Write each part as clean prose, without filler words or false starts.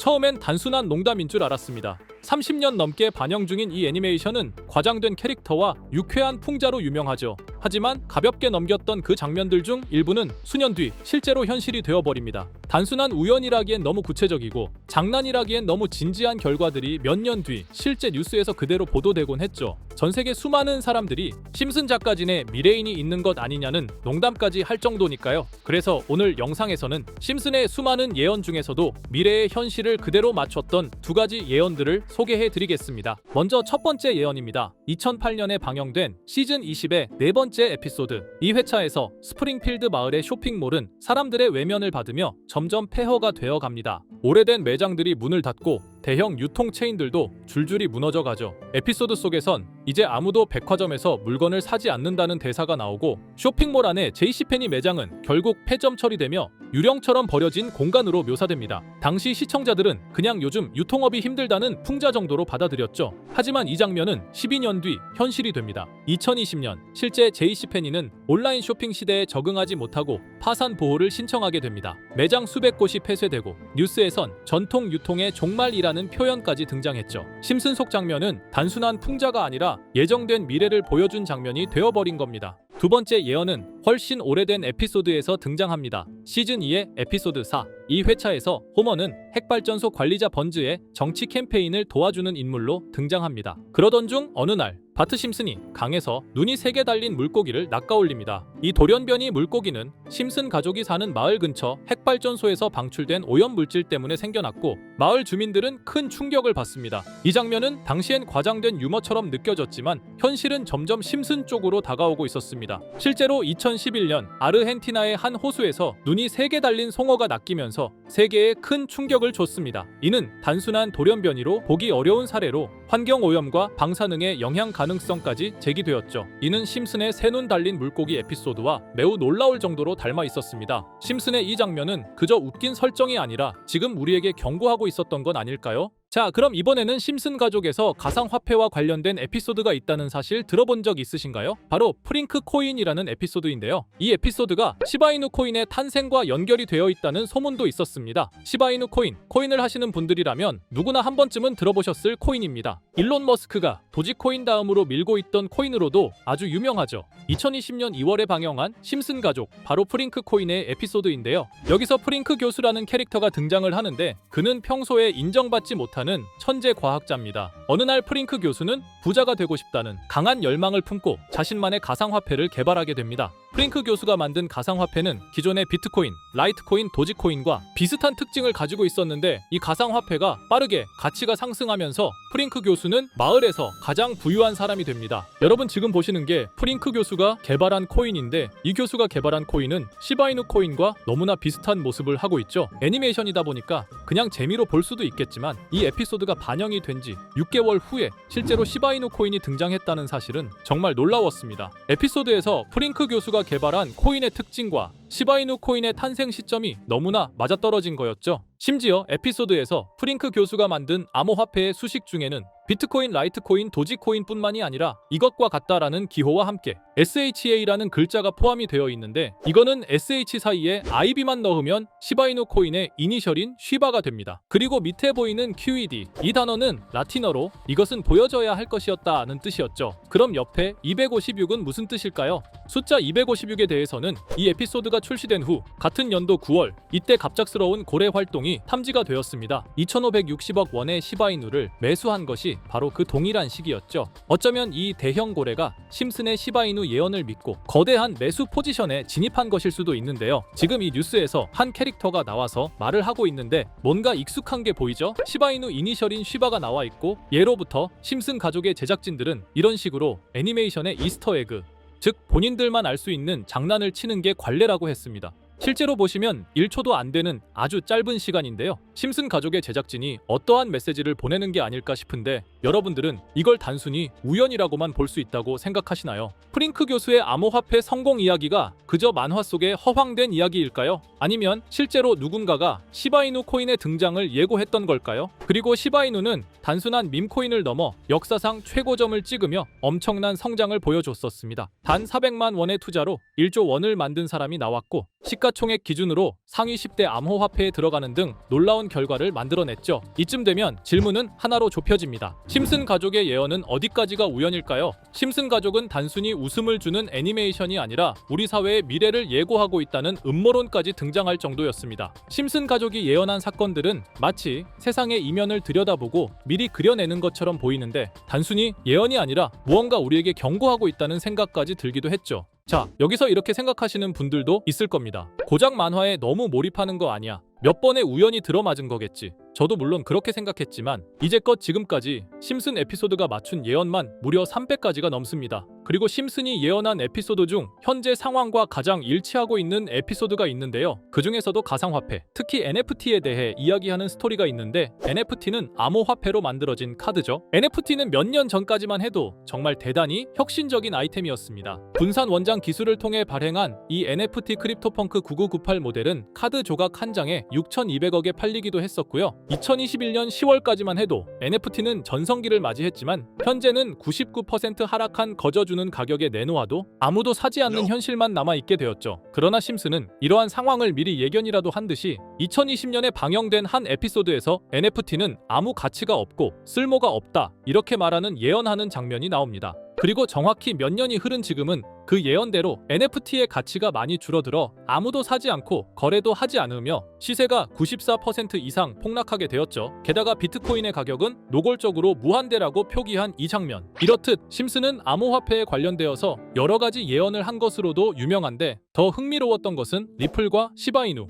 처음엔 단순한 농담인 줄 알았습니다. 30년 넘게 반영 중인 이 애니메이션은 과장된 캐릭터와 유쾌한 풍자로 유명하죠. 하지만 가볍게 넘겼던 그 장면들 중 일부는 수년 뒤 실제로 현실이 되어버립니다. 단순한 우연이라기엔 너무 구체적이고 장난이라기엔 너무 진지한 결과들이 몇 년 뒤 실제 뉴스에서 그대로 보도되곤 했죠. 전 세계 수많은 사람들이 심슨 작가진에 미래인이 있는 것 아니냐는 농담까지 할 정도니까요. 그래서 오늘 영상에서는 심슨의 수많은 예언 중에서도 미래의 현실을 그대로 맞췄던 두 가지 예언들을 소개해드리겠습니다. 먼저 첫 번째 예언입니다. 2008년에 방영된 시즌 20의 네 번째 에피소드. 이 회차에서 스프링필드 마을의 쇼핑몰은 사람들의 외면을 받으며 점점 폐허가 되어 갑니다. 오래된 매장들이 문을 닫고 대형 유통 체인들도 줄줄이 무너져 가죠. 에피소드 속에선 이제 아무도 백화점에서 물건을 사지 않는다는 대사가 나오고 쇼핑몰 안에 JCPenney 매장은 결국 폐점 처리되며 유령처럼 버려진 공간으로 묘사됩니다. 당시 시청자들은 그냥 요즘 유통업이 힘들다는 풍자 정도로 받아들였죠. 하지만 이 장면은 12년 뒤 현실이 됩니다. 2020년 실제 JCPenney는 온라인 쇼핑 시대에 적응하지 못하고 파산 보호를 신청하게 됩니다. 매장 수백 곳이 폐쇄되고 뉴스에선 전통 유통의 종말이라는 표현까지 등장했죠. 심슨 속 장면은 단순한 풍자가 아니라 예정된 미래를 보여준 장면이 되어버린 겁니다. 두 번째 예언은 훨씬 오래된 에피소드에서 등장합니다. 시즌 2의 에피소드 4. 이 회차에서 호머는 핵발전소 관리자 번즈의 정치 캠페인을 도와주는 인물로 등장합니다. 그러던 중 어느 날 바트 심슨이 강에서 눈이 3개 달린 물고기를 낚아올립니다. 이 돌연변이 물고기는 심슨 가족이 사는 마을 근처 핵발전소에서 방출된 오염물질 때문에 생겨났고 마을 주민들은 큰 충격을 받습니다. 이 장면은 당시엔 과장된 유머처럼 느껴졌지만 현실은 점점 심슨 쪽으로 다가오고 있었습니다. 실제로 2011년 아르헨티나의 한 호수에서 눈이 3개 달린 송어가 낚이면서 세계에 큰 충격을 줬습니다. 이는 단순한 돌연변이로 보기 어려운 사례로 환경오염과 방사능의 영향 가능성까지 제기되었죠. 이는 심슨의 새 눈 달린 물고기 에피소드와 매우 놀라울 정도로 닮아 있었습니다. 심슨의 이 장면은 그저 웃긴 설정이 아니라 지금 우리에게 경고하고 있었던 건 아닐까요? 자, 그럼 이번에는 심슨 가족에서 가상화폐와 관련된 에피소드가 있다는 사실 들어본 적 있으신가요? 바로 프링크 코인이라는 에피소드인데요. 이 에피소드가 시바이누 코인의 탄생과 연결이 되어 있다는 소문도 있었습니다. 시바이누 코인을 하시는 분들이라면 누구나 한 번쯤은 들어보셨을 코인입니다. 일론 머스크가 도지코인 다음으로 밀고 있던 코인으로도 아주 유명하죠. 2020년 2월에 방영한 심슨 가족, 바로 프링크 코인의 에피소드인데요. 여기서 프링크 교수라는 캐릭터가 등장을 하는데 그는 평소에 인정받지 못하는 천재 과학자입니다. 어느 날 프링크 교수는 부자가 되고 싶다는 강한 열망을 품고 자신만의 가상화폐를 개발하게 됩니다. 프링크 교수가 만든 가상화폐는 기존의 비트코인, 라이트코인, 도지코인과 비슷한 특징을 가지고 있었는데 이 가상화폐가 빠르게 가치가 상승하면서 프링크 교수는 마을에서 가장 부유한 사람이 됩니다. 여러분 지금 보시는 게 프링크 교수가 개발한 코인인데 이 교수가 개발한 코인은 시바이누 코인과 너무나 비슷한 모습을 하고 있죠. 애니메이션이다 보니까 그냥 재미로 볼 수도 있겠지만 이 에피소드가 반영이 된 지 6개월 후에 실제로 시바이누 코인이 등장했다는 사실은 정말 놀라웠습니다. 에피소드에서 프링크 교수가 개발한 코인의 특징과 시바이누 코인의 탄생 시점이 너무나 맞아떨어진 거였죠. 심지어 에피소드에서 프링크 교수가 만든 암호화폐의 수식 중에는 비트코인, 라이트코인, 도지코인뿐만이 아니라 이것과 같다라는 기호와 함께 SHA라는 글자가 포함이 되어 있는데 이거는 SH 사이에 IB만 넣으면 시바이누 코인의 이니셜인 쉬바가 됩니다. 그리고 밑에 보이는 QED, 이 단어는 라틴어로 이것은 보여져야 할 것이었다는 뜻이었죠. 그럼 옆에 256은 무슨 뜻일까요? 숫자 256에 대해서는 이 에피소드가 출시된 후 같은 연도 9월 이때 갑작스러운 고래 활동이 탐지가 되었습니다. 2560억 원의 시바이누를 매수한 것이 바로 그 동일한 시기였죠. 어쩌면 이 대형 고래가 심슨의 시바이누 예언을 믿고 거대한 매수 포지션에 진입한 것일 수도 있는데요. 지금 이 뉴스에서 한 캐릭터가 나와서 말을 하고 있는데 뭔가 익숙한 게 보이죠? 시바이누 이니셜인 쉬바가 나와 있고 예로부터 심슨 가족의 제작진들은 이런 식으로 애니메이션의 이스터에그, 즉 본인들만 알 수 있는 장난을 치는 게 관례라고 했습니다. 실제로 보시면 1초도 안 되는 아주 짧은 시간인데요. 심슨 가족의 제작진이 어떠한 메시지를 보내는 게 아닐까 싶은데 여러분들은 이걸 단순히 우연이라고만 볼 수 있다고 생각하시나요? 프링크 교수의 암호화폐 성공 이야기가 그저 만화 속의 허황된 이야기일까요? 아니면 실제로 누군가가 시바이누 코인의 등장을 예고했던 걸까요? 그리고 시바이누는 단순한 밈코인을 넘어 역사상 최고점을 찍으며 엄청난 성장을 보여줬었습니다. 단 400만 원의 투자로 1조 원을 만든 사람이 나왔고 시가 시가총액 기준으로 상위 10대 암호화폐에 들어가는 등 놀라운 결과를 만들어냈죠. 이쯤 되면 질문은 하나로 좁혀집니다. 심슨 가족의 예언은 어디까지가 우연일까요? 심슨 가족은 단순히 웃음을 주는 애니메이션이 아니라 우리 사회의 미래를 예고하고 있다는 음모론까지 등장할 정도였습니다. 심슨 가족이 예언한 사건들은 마치 세상의 이면을 들여다보고 미리 그려내는 것처럼 보이는데 단순히 예언이 아니라 무언가 우리에게 경고하고 있다는 생각까지 들기도 했죠. 자, 여기서 이렇게 생각하시는 분들도 있을 겁니다. 고작 만화에 너무 몰입하는 거 아니야. 몇 번의 우연이 들어맞은 거겠지. 저도 물론 그렇게 생각했지만 이제껏 지금까지 심슨 에피소드가 맞춘 예언만 무려 300가지가 넘습니다. 그리고 심슨이 예언한 에피소드 중 현재 상황과 가장 일치하고 있는 에피소드가 있는데요. 그 중에서도 가상화폐, 특히 NFT에 대해 이야기하는 스토리가 있는데 NFT는 암호화폐로 만들어진 카드죠. NFT는 몇 년 전까지만 해도 정말 대단히 혁신적인 아이템이었습니다. 분산 원장 기술을 통해 발행한 이 NFT 크립토펑크 9998 모델은 카드 조각 한 장에 6,200억에 팔리기도 했었고요. 2021년 10월까지만 해도 NFT는 전성기를 맞이했지만 현재는 99% 하락한 거저주는 가격에 내놓아도 아무도 사지 않는 현실만 남아있게 되었죠. 그러나 심슨은 이러한 상황을 미리 예견이라도 한 듯이 2020년에 방영된 한 에피소드에서 NFT는 아무 가치가 없고 쓸모가 없다 이렇게 말하는 예언하는 장면이 나옵니다. 그리고 정확히 몇 년이 흐른 지금은 그 예언대로 NFT의 가치가 많이 줄어들어 아무도 사지 않고 거래도 하지 않으며 시세가 94% 이상 폭락하게 되었죠. 게다가 비트코인의 가격은 노골적으로 무한대라고 표기한 이 장면. 이렇듯 심슨은 암호화폐에 관련되어서 여러 가지 예언을 한 것으로도 유명한데 더 흥미로웠던 것은 리플과 시바이누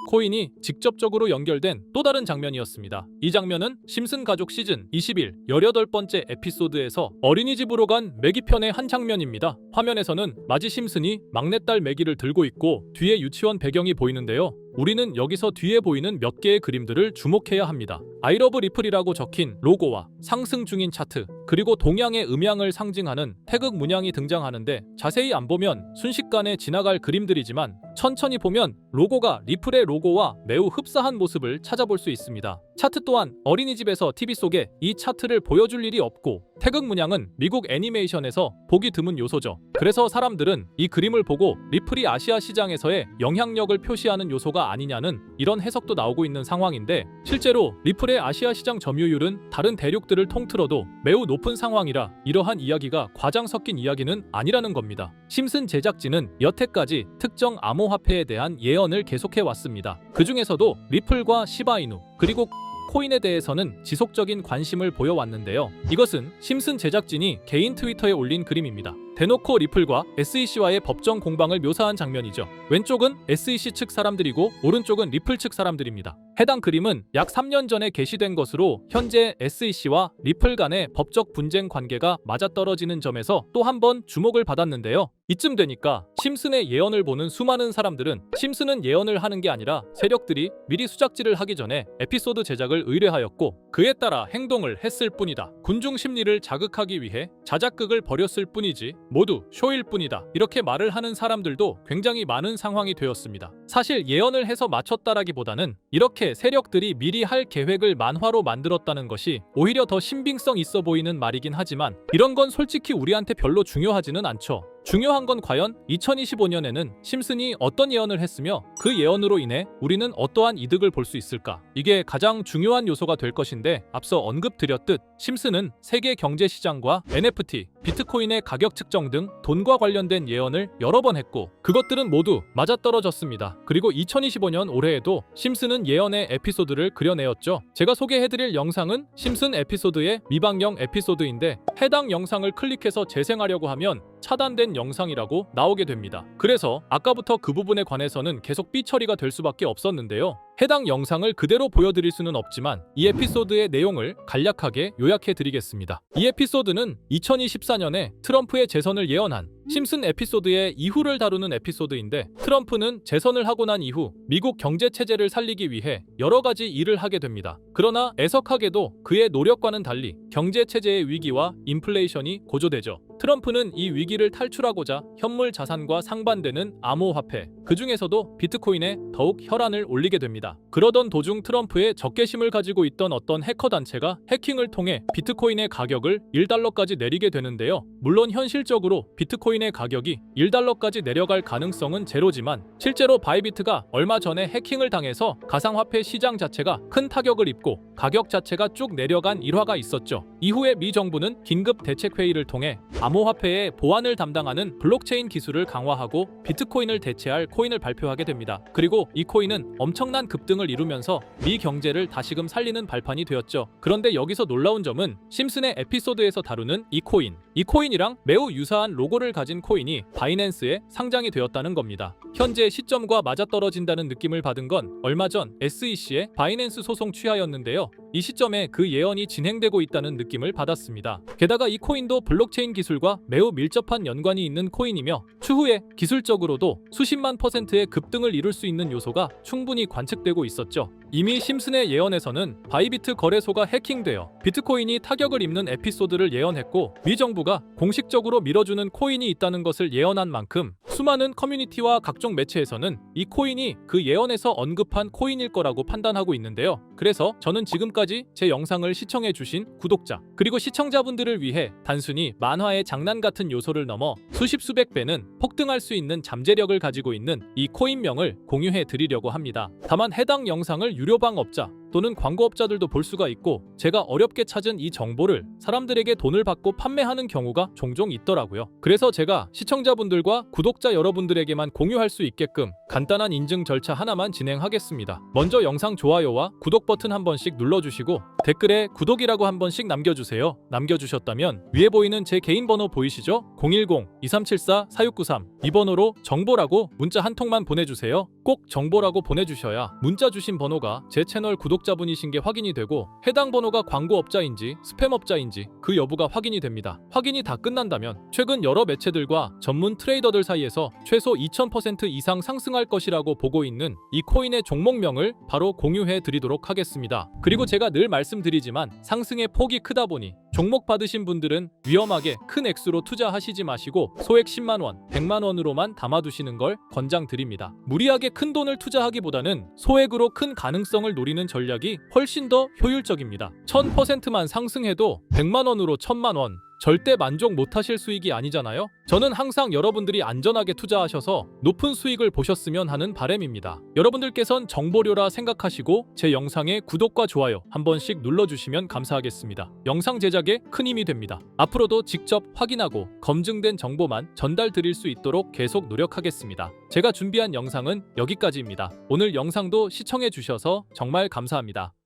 코인이 직접적으로 연결된 또 다른 장면이었습니다. 이 장면은 심슨 가족 시즌 21 18번째 에피소드에서 어린이집으로 간 매기 편의 한 장면입니다. 화면에서는 마지 심슨이 막내딸 매기를 들고 있고 뒤에 유치원 배경이 보이는데요. 우리는 여기서 뒤에 보이는 몇 개의 그림들을 주목해야 합니다. I love 리플이라고 적힌 로고와 상승 중인 차트, 그리고 동양의 음양을 상징하는 태극 문양이 등장하는데 자세히 안 보면 순식간에 지나갈 그림들이지만 천천히 보면 로고가 리플의 로고와 매우 흡사한 모습을 찾아볼 수 있습니다. 차트 또한 어린이집에서 TV 속에 이 차트를 보여줄 일이 없고 태극 문양은 미국 애니메이션에서 보기 드문 요소죠. 그래서 사람들은 이 그림을 보고 리플이 아시아 시장에서의 영향력을 표시하는 요소가 아니냐는 이런 해석도 나오고 있는 상황인데 실제로 리플의 아시아 시장 점유율은 다른 대륙들을 통틀어도 매우 높은 상황이라 이러한 이야기가 과장 섞인 이야기는 아니라는 겁니다. 심슨 제작진은 여태까지 특정 암호화폐에 대한 예언을 계속해 왔습니다. 그 중에서도 리플과 시바이누 그리고 코인에 대해서는 지속적인 관심을 보여왔는데요. 이것은 심슨 제작진이 개인 트위터에 올린 그림입니다. 대놓고 리플과 SEC와의 법정 공방을 묘사한 장면이죠. 왼쪽은 SEC 측 사람들이고 오른쪽은 리플 측 사람들입니다. 해당 그림은 약 3년 전에 게시된 것으로 현재 SEC와 리플 간의 법적 분쟁 관계가 맞아떨어지는 점에서 또 한 번 주목을 받았는데요. 이쯤 되니까 심슨의 예언을 보는 수많은 사람들은 심슨은 예언을 하는 게 아니라 세력들이 미리 수작질을 하기 전에 에피소드 제작을 의뢰하였고 그에 따라 행동을 했을 뿐이다. 군중 심리를 자극하기 위해 자작극을 벌였을 뿐이지 모두 쇼일 뿐이다. 이렇게 말을 하는 사람들도 굉장히 많은 상황이 되었습니다. 사실 예언을 해서 맞췄다라기보다는 이렇게 세력들이 미리 할 계획을 만화로 만들었다는 것이 오히려 더 신빙성 있어 보이는 말이긴 하지만 이런 건 솔직히 우리한테 별로 중요하지는 않죠. 중요한 건 과연 2025년에는 심슨이 어떤 예언을 했으며 그 예언으로 인해 우리는 어떠한 이득을 볼 수 있을까? 이게 가장 중요한 요소가 될 것인데 앞서 언급드렸듯 심슨은 세계 경제 시장과 NFT, 비트코인의 가격 측정 등 돈과 관련된 예언을 여러 번 했고 그것들은 모두 맞아떨어졌습니다. 그리고 2025년 올해에도 심슨은 예언의 에피소드를 그려내었죠. 제가 소개해드릴 영상은 심슨 에피소드의 미방영 에피소드인데 해당 영상을 클릭해서 재생하려고 하면 차단된 영상이라고 나오게 됩니다. 그래서 아까부터 그 부분에 관해서는 계속 삐처리가 될 수밖에 없었는데요. 해당 영상을 그대로 보여드릴 수는 없지만 이 에피소드의 내용을 간략하게 요약해드리겠습니다. 이 에피소드는 2024년에 트럼프의 재선을 예언한 심슨 에피소드의 이후를 다루는 에피소드인데 트럼프는 재선을 하고 난 이후 미국 경제 체제를 살리기 위해 여러 가지 일을 하게 됩니다. 그러나 애석하게도 그의 노력과는 달리 경제 체제의 위기와 인플레이션이 고조되죠. 트럼프는 이 위기를 탈출하고자 현물 자산과 상반되는 암호화폐, 그 중에서도 비트코인에 더욱 혈안을 올리게 됩니다. 그러던 도중 트럼프의 적개심을 가지고 있던 어떤 해커 단체가 해킹을 통해 비트코인의 가격을 1달러까지 내리게 되는데요. 물론 현실적으로 비트코인의 가격이 1달러까지 내려갈 가능성은 제로지만 실제로 바이비트가 얼마 전에 해킹을 당해서 가상화폐 시장 자체가 큰 타격을 입고 가격 자체가 쭉 내려간 일화가 있었죠. 이후에 미 정부는 긴급 대책회의를 통해 암호화폐의 보안을 담당하는 블록체인 기술을 강화하고 비트코인을 대체할 코인을 발표하게 됩니다. 그리고 이 코인은 엄청난 급등을 이루면서 미 경제를 다시금 살리는 발판이 되었죠. 그런데 여기서 놀라운 점은 심슨의 에피소드에서 다루는 이 코인이랑 매우 유사한 로고를 가진 코인이 바이낸스에 상장이 되었다는 겁니다. 현재 시점과 맞아떨어진다는 느낌을 받은 건 얼마 전 SEC의 바이낸스 소송 취하였는데요. 이 시점에 그 예언이 진행되고 있다는 느낌을 받았습니다. 게다가 이 코인도 블록체인 기술과 매우 밀접한 연관이 있는 코인이며 추후에 기술적으로도 수십만 %의 급등을 이룰 수 있는 요소가 충분히 관측되고 있었죠. 이미 심슨의 예언에서는 바이비트 거래소가 해킹되어 비트코인이 타격을 입는 에피소드를 예언했고 미 정부가 공식적으로 밀어주는 코인이 있다는 것을 예언한 만큼 수많은 커뮤니티와 각종 매체에서는 이 코인이 그 예언에서 언급한 코인일 거라고 판단하고 있는데요. 그래서 저는 지금까지 제 영상을 시청해주신 구독자 그리고 시청자분들을 위해 단순히 만화의 장난 같은 요소를 넘어 수십 수백 배는 폭등할 수 있는 잠재력을 가지고 있는 이 코인명을 공유해 드리려고 합니다. 다만 해당 영상을 유료방업자 또는 광고업자들도 볼 수가 있고 제가 어렵게 찾은 이 정보를 사람들에게 돈을 받고 판매하는 경우가 종종 있더라고요. 그래서 제가 시청자분들과 구독자 여러분들에게만 공유할 수 있게끔 간단한 인증 절차 하나만 진행하겠습니다. 먼저 영상 좋아요와 구독 버튼 한 번씩 눌러주시고 댓글에 구독이라고 한 번씩 남겨주세요. 남겨주셨다면 위에 보이는 제 개인 번호 보이시죠? 010-2374-4693 이 번호로 정보라고 문자 한 통만 보내주세요. 꼭 정보라고 보내주셔야 문자 주신 번호가 제 채널 구독자분이신 게 확인이 되고 해당 번호가 광고업자인지 스팸업자인지 그 여부가 확인이 됩니다. 확인이 다 끝난다면 최근 여러 매체들과 전문 트레이더들 사이에서 최소 2000% 이상 상승할 것이라고 보고 있는 이 코인의 종목명을 바로 공유해 드리도록 하겠습니다. 그리고 제가 늘 말씀드리지만 상승의 폭이 크다 보니 종목 받으신 분들은 위험하게 큰 액수로 투자하시지 마시고 소액 10만원, 100만원으로만 담아두시는 걸 권장드립니다. 무리하게 큰 돈을 투자하기보다는 소액으로 큰 가능성을 노리는 전략이 훨씬 더 효율적입니다. 1000%만 상승해도 100만원으로 1000만원 절대 만족 못하실 수익이 아니잖아요. 저는 항상 여러분들이 안전하게 투자하셔서 높은 수익을 보셨으면 하는 바람입니다. 여러분들께선 정보료라 생각하시고 제 영상에 구독과 좋아요 한 번씩 눌러주시면 감사하겠습니다. 영상 제작에 큰 힘이 됩니다. 앞으로도 직접 확인하고 검증된 정보만 전달 드릴 수 있도록 계속 노력하겠습니다. 제가 준비한 영상은 여기까지입니다. 오늘 영상도 시청해 주셔서 정말 감사합니다.